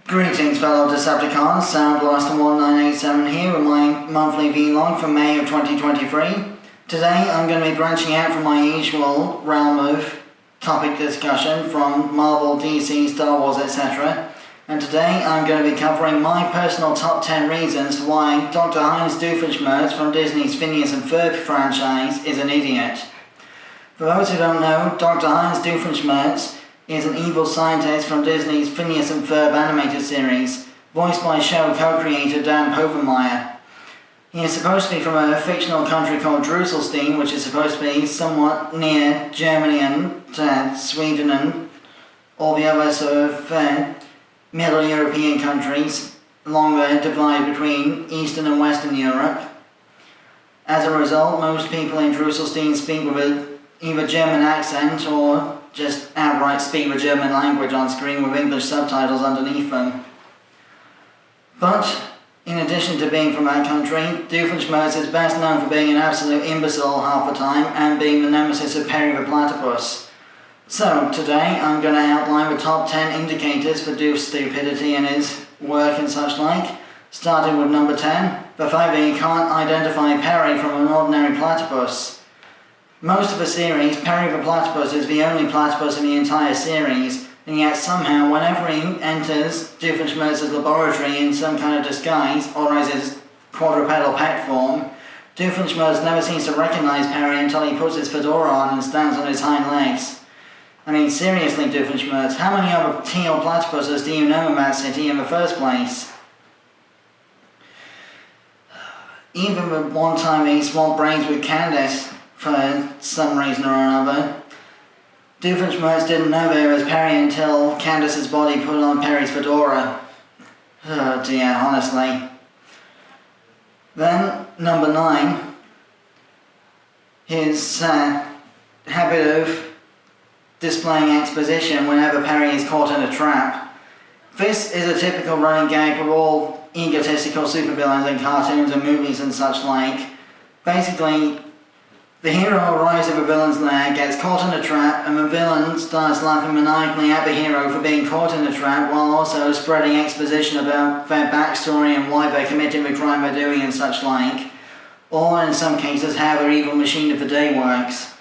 Greetings fellow Decepticons, SoundBlaster1987 here with my monthly vlog for May of 2023. Today I'm going to be branching out from my usual realm of topic discussion from Marvel, DC, Star Wars, etc. And today I'm going to be covering my personal top 10 reasons why Dr. Heinz Doofenshmirtz from Disney's Phineas and Ferb franchise is an idiot. For those who don't know, Dr. Heinz Doofenshmirtz is an evil scientist from Disney's Phineas and Ferb animated series, voiced by show co-creator Dan Povenmire. He is supposed to be from a fictional country called Jerusalem, which is supposed to be somewhat near Germany and Sweden and all the other sort of Middle European countries along the divide between Eastern and Western Europe. As a result, most people in Jerusalem speak with either German accent or just outright speak the German language on screen with English subtitles underneath them. But, in addition to being from that country, Doofenshmirtz is best known for being an absolute imbecile half the time and being the nemesis of Perry the Platypus. So, today I'm going to outline the top 10 indicators for Doof's stupidity and his work and such like, starting with number 10, the fact that he can't identify Perry from an ordinary platypus. Most of the series, Perry the Platypus is the only platypus in the entire series, and yet somehow whenever he enters Doofenshmirtz's laboratory in some kind of disguise, or as his quadrupedal pet form, Doofenshmirtz never seems to recognize Perry until he puts his fedora on and stands on his hind legs. I mean, seriously, Doofenshmirtz, how many other teal platypuses do you know in that city in the first place? Even the one time he swapped brains with Candace, for some reason or another, Doofenshmirtz didn't know there was Perry until Candace's body put on Perry's fedora. Oh dear, honestly. Then, number 9, his habit of displaying exposition whenever Perry is caught in a trap. This is a typical running gag of all egotistical supervillains in cartoons and movies and such like. Basically, the hero arrives at the villain's lair, gets caught in a trap, and the villain starts laughing maniacally at the hero for being caught in a trap, while also spreading exposition about their backstory and why they're committing the crime they're doing and such like, or in some cases how their evil machine of the day works.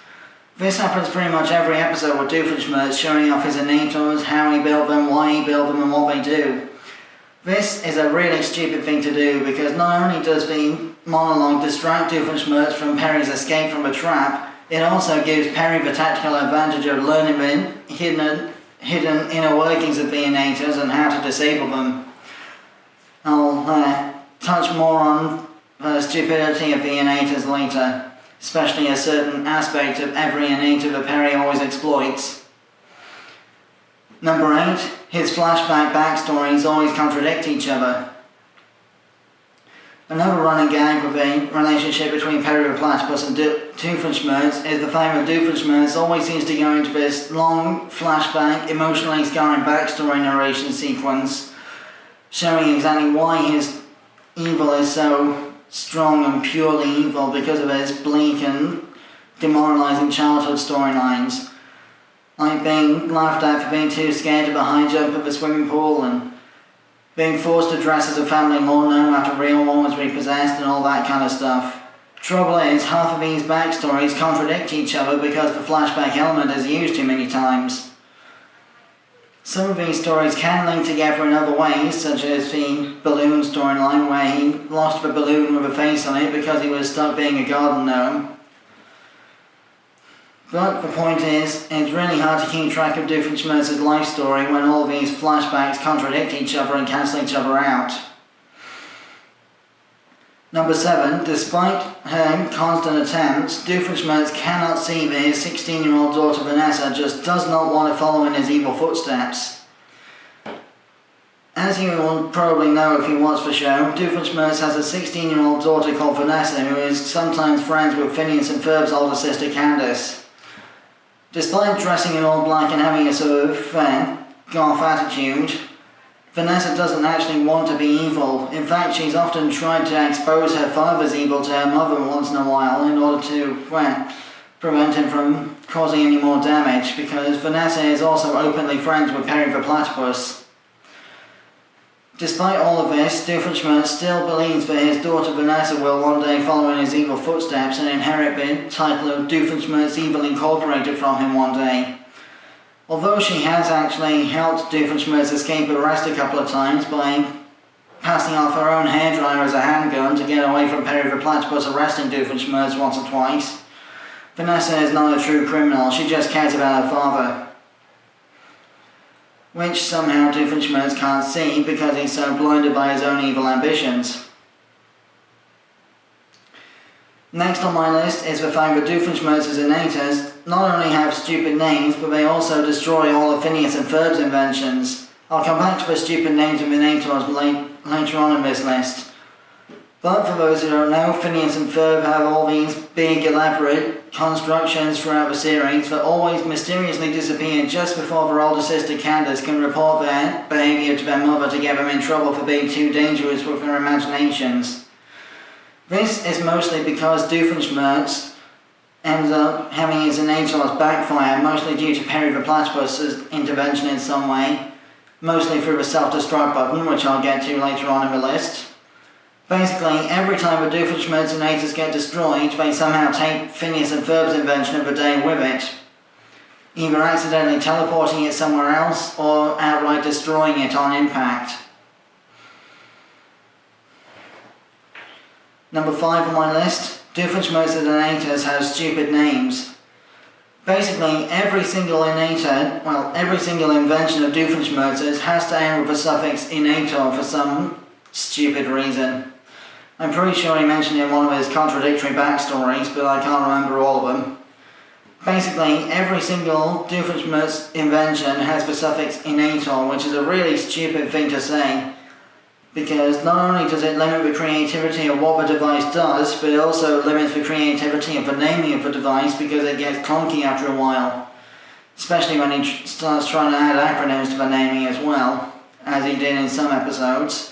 This happens pretty much every episode with Doofenshmirtz showing off his innators, how he built them, why he built them, and what they do. This is a really stupid thing to do because not only does the monologue distract Doofenshmirtz from Perry's escape from a trap, it also gives Perry the tactical advantage of learning the hidden inner workings of the innators and how to disable them. I'll touch more on the stupidity of the innators later, especially a certain aspect of every innator that Perry always exploits. Number 8, his flashback backstories always contradict each other. Another running gag with the relationship between Perry the Platypus and Doofenshmirtz is the fact that Doofenshmirtz always seems to go into this long flashback, emotionally scarring backstory narration sequence, showing exactly why his evil is so strong and purely evil because of his bleak and demoralizing childhood storylines. Like being laughed at for being too scared of a high jump of a swimming pool and being forced to dress as a family law gnome after a real one was repossessed and all that kind of stuff. Trouble is, half of these backstories contradict each other because the flashback element is used too many times. Some of these stories can link together in other ways, such as the balloon storyline where he lost the balloon with a face on it because he was stuck being a garden gnome. But the point is, it's really hard to keep track of Doofenshmirtz's life story when all these flashbacks contradict each other and cancel each other out. Number 7, despite her constant attempts, Doofenshmirtz cannot see that his 16-year-old daughter Vanessa just does not want to follow in his evil footsteps. As you will probably know if you watch the show, Doofenshmirtz has a 16-year-old daughter called Vanessa who is sometimes friends with Phineas and Ferb's older sister Candace. Despite dressing in all black and having a sort of goth attitude, Vanessa doesn't actually want to be evil. In fact, she's often tried to expose her father's evil to her mother once in a while in order to prevent him from causing any more damage, because Vanessa is also openly friends with Perry the Platypus. Despite all of this, Doofenshmirtz still believes that his daughter Vanessa will one day follow in his evil footsteps and inherit the title of Doofenshmirtz Evil Incorporated from him one day. Although she has actually helped Doofenshmirtz escape arrest a couple of times by passing off her own hairdryer as a handgun to get away from Perry the Platypus arresting Doofenshmirtz once or twice, Vanessa is not a true criminal, she just cares about her father. Which somehow Doofenshmirtz can't see because he's so blinded by his own evil ambitions. Next on my list is the fact that Doofenshmirtz's innators not only have stupid names, but they also destroy all of Phineas and Ferb's inventions. I'll come back to the stupid names of innators later on in this list. But for those who don't know, Phineas and Ferb have all these big elaborate constructions throughout the series that always mysteriously disappear just before their older sister Candace can report their behaviour to their mother to get them in trouble for being too dangerous with their imaginations. This is mostly because Doofenshmirtz ends up having his innators backfire, mostly due to Perry the Platypus's intervention in some way, mostly through the self-destruct button, which I'll get to later on in the list. Basically, every time the Doofenshmirtz innators get destroyed, they somehow take Phineas and Ferb's invention of the day with it, either accidentally teleporting it somewhere else or outright destroying it on impact. Number 5 on my list, Doofenshmirtz's innators have stupid names. Basically, every single invention of Doofenshmirtz's has to end with the suffix innator for some stupid reason. I'm pretty sure he mentioned it in one of his contradictory backstories, but I can't remember all of them. Basically, every single Doofenshmirtz invention has the suffix innator, which is a really stupid thing to say, because not only does it limit the creativity of what the device does, but it also limits the creativity of the naming of the device because it gets clunky after a while, especially when he starts trying to add acronyms to the naming as well, as he did in some episodes.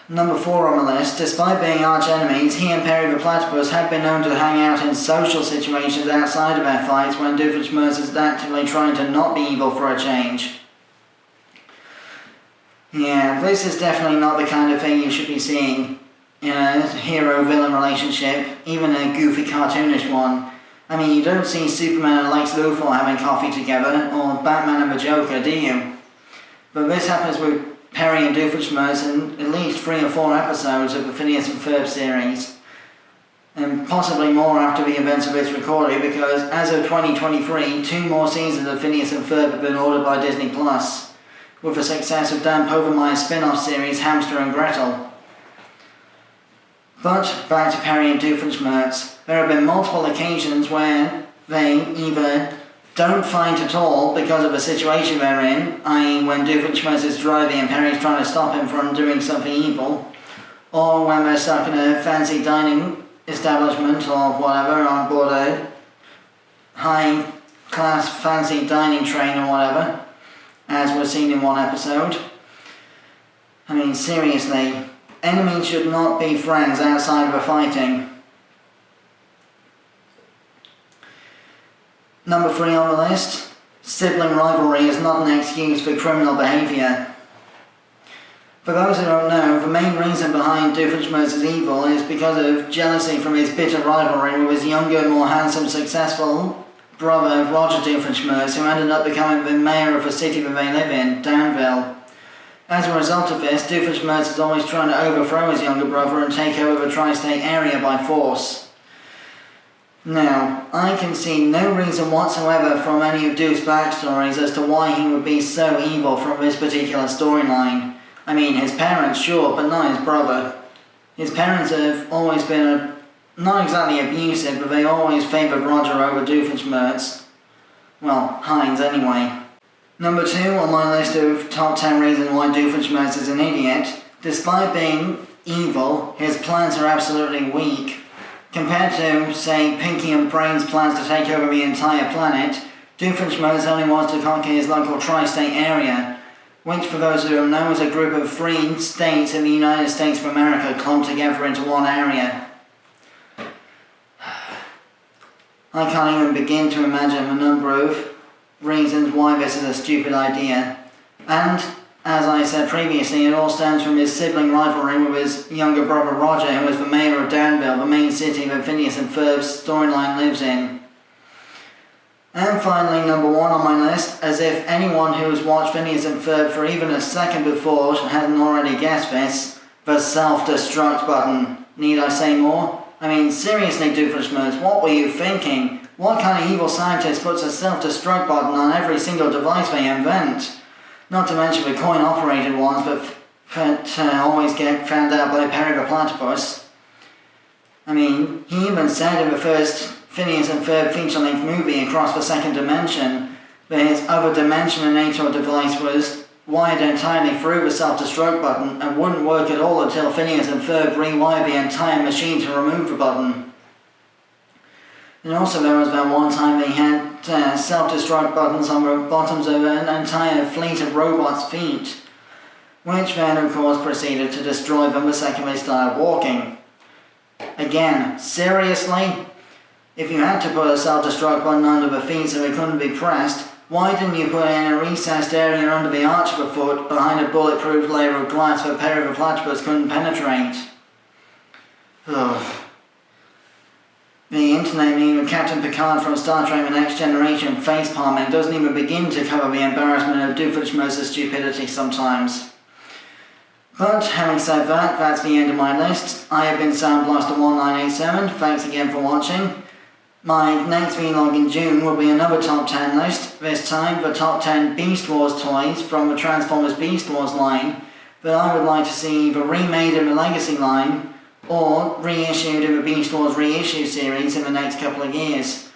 Number 4 on the list, despite being arch-enemies, he and Perry the Platypus have been known to hang out in social situations outside of their fights when Doofenshmirtz is actively trying to not be evil for a change. Yeah, this is definitely not the kind of thing you should be seeing in a hero-villain relationship, even a goofy cartoonish one. I mean, you don't see Superman and Lex Luthor having coffee together, or Batman and the Joker, do you? But this happens with Perry and Doofenshmirtz in at least 3 or 4 episodes of the Phineas and Ferb series, and possibly more after the events of its recording, because as of 2023, 2 more seasons of Phineas and Ferb have been ordered by Disney+, with the success of Dan Povenmire's spin-off series Hamster and Gretel. But back to Perry and Doofenshmirtz, there have been multiple occasions where they either don't fight at all because of the situation they're in, i.e. when Doofenshmirtz is driving and Perry's trying to stop him from doing something evil, or when they're stuck in a fancy dining establishment or whatever on board a high-class fancy dining train or whatever, as was seen in one episode. I mean, seriously, enemies should not be friends outside of a fighting. Number 3 on the list, sibling rivalry is not an excuse for criminal behaviour. For those who don't know, the main reason behind Doofenshmirtz's evil is because of jealousy from his bitter rivalry with his younger, more handsome, successful brother Roger Doofenshmirtz, who ended up becoming the mayor of the city that they live in, Danville. As a result of this, Doofenshmirtz is always trying to overthrow his younger brother and take over the tri-state area by force. Now, I can see no reason whatsoever from any of Doof's backstories as to why he would be so evil from this particular storyline. I mean, his parents, sure, but not his brother. His parents have always been not exactly abusive, but they always favoured Roger over Doofenshmirtz. Well, Heinz anyway. Number 2 on my list of top 10 reasons why Doofenshmirtz is an idiot. Despite being evil, his plans are absolutely weak. Compared to, say, Pinky and Brain's plans to take over the entire planet, Doofenshmirtz only wants to conquer his local tri-state area, which, for those who don't know, is a group of 3 states in the United States of America clumped together into one area. I can't even begin to imagine the number of reasons why this is a stupid idea. And, as I said previously, it all stems from his sibling rivalry with his younger brother Roger, who is the mayor of Danville, the main city that Phineas and Ferb's storyline lives in. And finally, number 1 on my list, as if anyone who has watched Phineas and Ferb for even a second before hadn't already guessed this, the self-destruct button. Need I say more? I mean, seriously, Doofenshmirtz, what were you thinking? What kind of evil scientist puts a self-destruct button on every single device they invent? Not to mention the coin-operated ones that always get found out by Perry the Platypus. I mean, he even said in the first Phineas and Ferb feature-length movie Across the Second Dimension that his other dimensionator device was wired entirely through the self-destruct button and wouldn't work at all until Phineas and Ferb rewired the entire machine to remove the button. And also there was that one time they had self-destruct buttons on the bottoms of an entire fleet of robots' feet, which then of course proceeded to destroy them the second they started walking. Again, seriously? If you had to put a self-destruct button under the feet so they couldn't be pressed, why didn't you put it in a recessed area under the arch of the foot behind a bulletproof layer of glass that Perry the Platypus couldn't penetrate? Ugh. The internet meme of Captain Picard from Star Trek The Next Generation facepalming doesn't even begin to cover the embarrassment of Doofenshmirtz's stupidity sometimes. But having said that, that's the end of my list. I have been SoundBlaster1987, thanks again for watching. My next vlog in June will be another top 10 list, this time the top 10 Beast Wars toys from the Transformers Beast Wars line that I would like to see either remade in the Legacy line or reissued in the Beast Wars reissue series in the next couple of years.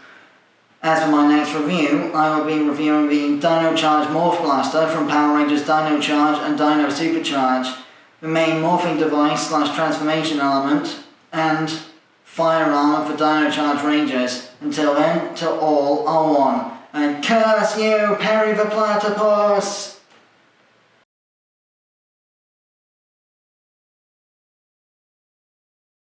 As for my next review, I will be reviewing the Dino Charge Morph Blaster from Power Rangers Dino Charge and Dino Supercharge, the main morphing device / transformation element, and firearm of the Dino Charge Rangers. Until then, to all are one. And curse you, Perry the Platypus!